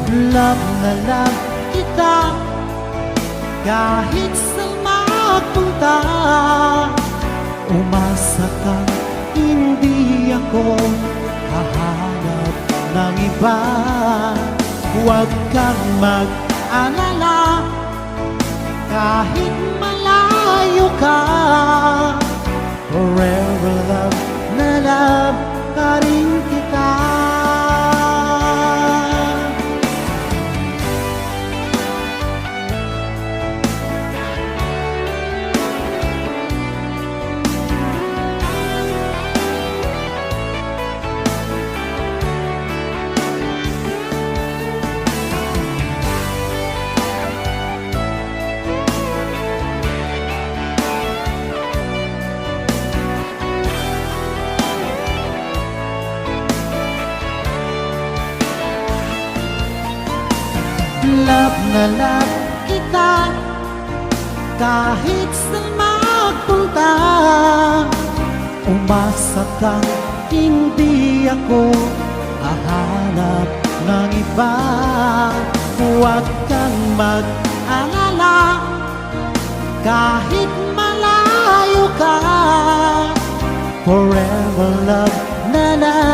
Love na love kita kahit saan magpunta. Umasa kang hindi ako hahanap ng iba. Huwag kang mag-alala kahit malayo ka. Forever love na love ka rin kita. Love na love kita kahit saan magpunta. Umasa kang hindi ako hahanap ng iba. Huwag kang mag-alala kahit malayo ka. Forever love